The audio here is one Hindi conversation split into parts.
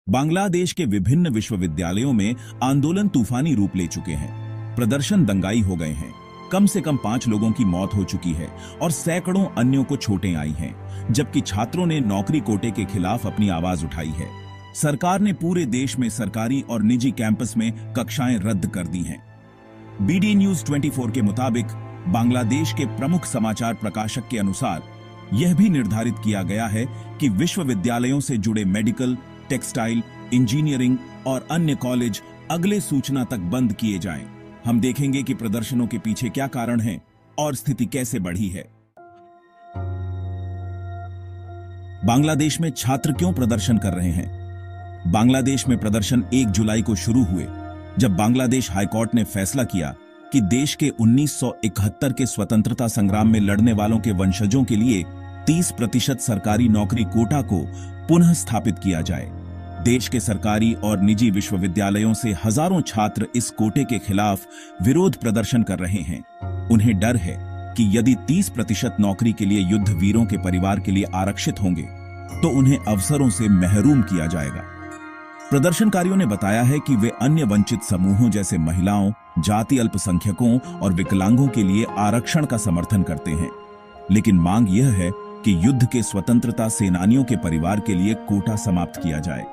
बांग्लादेश के विभिन्न विश्वविद्यालयों में आंदोलन तूफानी रूप ले चुके हैं। प्रदर्शन दंगाई हो गए हैं। कम से कम 5 लोगों की मौत हो चुकी है और सैकड़ों अन्यों को चोटें आई हैं, जबकि छात्रों ने नौकरी कोटे के खिलाफ अपनी आवाज उठाई है। सरकार ने पूरे देश में सरकारी और निजी कैंपस में कक्षाएं रद्द कर दी हैं। बीडी न्यूज 24 के मुताबिक बांग्लादेश के प्रमुख समाचार प्रकाशक के अनुसार यह भी निर्धारित किया गया है कि विश्वविद्यालयों से जुड़े मेडिकल, टेक्सटाइल, इंजीनियरिंग और अन्य कॉलेज अगले सूचना तक बंद किए जाएं। हम देखेंगे कि प्रदर्शनों के पीछे क्या कारण है और स्थिति कैसे बढ़ी है। बांग्लादेश में छात्र क्यों प्रदर्शन कर रहे हैं? बांग्लादेश में प्रदर्शन 1 जुलाई को शुरू हुए, जब बांग्लादेश हाईकोर्ट ने फैसला किया कि देश के 1971 के स्वतंत्रता संग्राम में लड़ने वालों के वंशजों के लिए 30% सरकारी नौकरी कोटा को पुनः स्थापित किया जाए। देश के सरकारी और निजी विश्वविद्यालयों से हजारों छात्र इस कोटे के खिलाफ विरोध प्रदर्शन कर रहे हैं। उन्हें डर है कि यदि 30% नौकरी के लिए युद्ध वीरों के परिवार के लिए आरक्षित होंगे तो उन्हें अवसरों से महरूम किया जाएगा। प्रदर्शनकारियों ने बताया है कि वे अन्य वंचित समूहों जैसे महिलाओं, जाति अल्पसंख्यकों और विकलांगों के लिए आरक्षण का समर्थन करते हैं, लेकिन मांग यह है कि युद्ध के स्वतंत्रता सेनानियों के परिवार के लिए कोटा समाप्त किया जाए।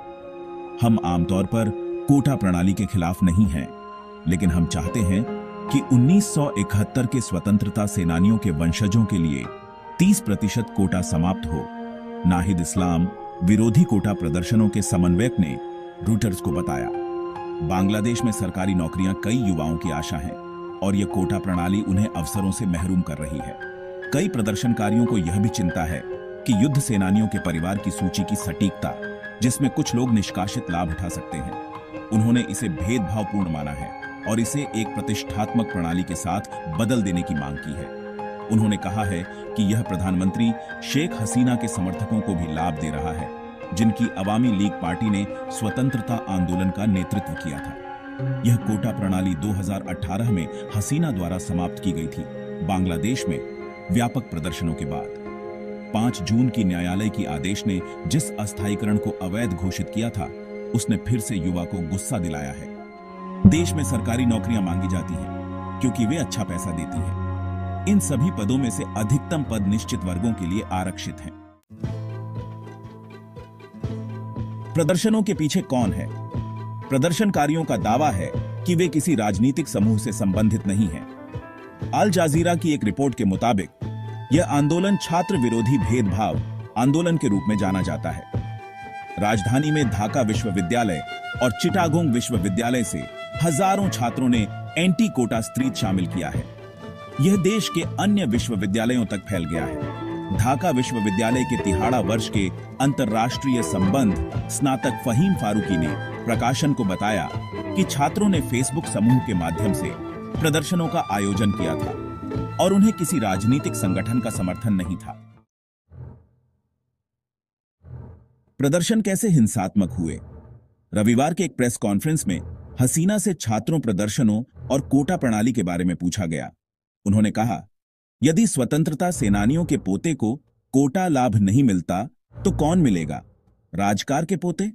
हम आमतौर पर कोटा प्रणाली के खिलाफ नहीं हैं, लेकिन हम चाहते हैं कि 1971 के स्वतंत्रता सेनानियों के वंशजों के लिए 30% कोटा समाप्त हो। नाहिद इस्लाम, विरोधी कोटा प्रदर्शनों के समन्वयक ने रूटर्स को बताया, बांग्लादेश में सरकारी नौकरियां कई युवाओं की आशा हैं और यह कोटा प्रणाली उन्हें अवसरों से महरूम कर रही है। कई प्रदर्शनकारियों को यह भी चिंता है कि युद्ध सेनानियों के परिवार की सूची की सटीकता, जिसमें कुछ लोग निष्कासित लाभ उठा सकते हैं, उन्होंने इसे भेदभावपूर्ण माना है और इसे एक प्रतिष्ठात्मक प्रणाली के साथ बदल देने की मांग की है। उन्होंने कहा है कि यह प्रधानमंत्री शेख हसीना के समर्थकों को भी लाभ दे रहा है, जिनकी अवामी लीग पार्टी ने स्वतंत्रता आंदोलन का नेतृत्व किया था। यह कोटा प्रणाली 2018 में हसीना द्वारा समाप्त की गई थी। बांग्लादेश में व्यापक प्रदर्शनों के बाद 5 जून की न्यायालय की आदेश ने जिस अस्थायीकरण को अवैध घोषित किया था, उसने फिर से युवा को गुस्सा दिलाया है। देश में सरकारी नौकरियां मांगी जाती हैं क्योंकि वे अच्छा पैसा देती हैं। इन सभी पदों में से अधिकतम पद निश्चित वर्गों के लिए आरक्षित हैं। प्रदर्शनों के पीछे कौन है? प्रदर्शनकारियों का दावा है कि वे किसी राजनीतिक समूह से संबंधित नहीं हैं। अल जजीरा की एक रिपोर्ट के मुताबिक यह आंदोलन छात्र विरोधी भेदभाव आंदोलन के रूप में जाना जाता है। राजधानी में ढाका विश्वविद्यालय और चिटागोंग विश्वविद्यालय से हजारों छात्रों ने एंटी कोटा स्ट्रीट शामिल किया है। यह देश के अन्य विश्वविद्यालयों तक फैल गया है। ढाका विश्वविद्यालय के तिहाड़ा वर्ष के अंतर्राष्ट्रीय संबंध स्नातक फहीम फारूकी ने प्रकाशन को बताया कि छात्रों ने फेसबुक समूह के माध्यम से प्रदर्शनों का आयोजन किया था और उन्हें किसी राजनीतिक संगठन का समर्थन नहीं था। प्रदर्शन कैसे हिंसात्मक हुए? रविवार के एक प्रेस कॉन्फ्रेंस में हसीना से छात्रों प्रदर्शनों और कोटा प्रणाली के बारे में पूछा गया। उन्होंने कहा, यदि स्वतंत्रता सेनानियों के पोते को कोटा लाभ नहीं मिलता तो कौन मिलेगा? राजकार के पोते?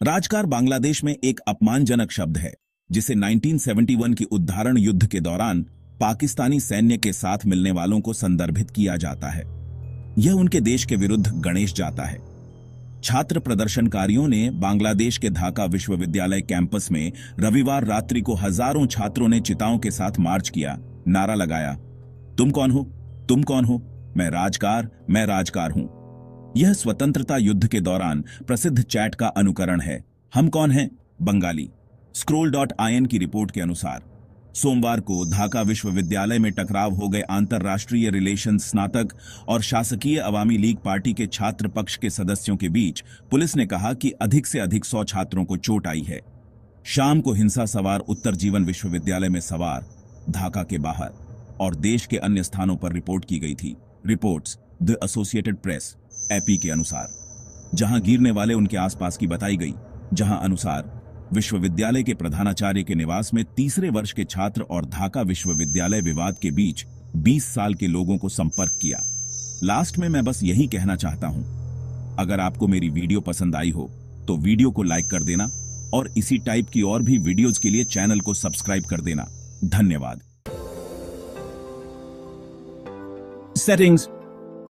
राजकार बांग्लादेश में एक अपमानजनक शब्द है जिसे 1971 की उद्धारण युद्ध के दौरान पाकिस्तानी सैन्य के साथ मिलने वालों को संदर्भित किया जाता है। यह उनके देश के विरुद्ध गणेश जाता है। छात्र प्रदर्शनकारियों ने बांग्लादेश के ढाका विश्वविद्यालय कैंपस में रविवार रात्रि को हजारों छात्रों ने चिताओं के साथ मार्च किया, नारा लगाया, तुम कौन हो? तुम कौन हो? मैं राजकार हूं। यह स्वतंत्रता युद्ध के दौरान प्रसिद्ध चैट का अनुकरण है। हम कौन हैं? बंगाली। scroll.in की रिपोर्ट के अनुसार सोमवार को ढाका विश्वविद्यालय में टकराव हो गए अंतर्राष्ट्रीय रिलेशंस स्नातक और शासकीय अवामी लीग पार्टी के छात्र पक्ष के सदस्यों के बीच पुलिस ने कहा कि अधिक से अधिक 100 छात्रों को चोट आई है। शाम को हिंसा सवार उत्तर जीवन विश्वविद्यालय में सवार, ढाका के बाहर और देश के अन्य स्थानों पर रिपोर्ट की गई थी। Reports the associated press AP के अनुसार जहां गिरने वाले उनके आसपास की बताई गई, जहां अनुसार विश्वविद्यालय के प्रधानाचार्य के निवास में तीसरे वर्ष के छात्र और ढाका विश्वविद्यालय विवाद के बीच 20 साल के लोगों को संपर्क किया। लास्ट में मैं बस यही कहना चाहता हूं, अगर आपको मेरी वीडियो पसंद आई हो तो वीडियो को लाइक कर देना और इसी टाइप की और भी वीडियोज के लिए चैनल को सब्सक्राइब कर देना। धन्यवाद। सेटिंग्स।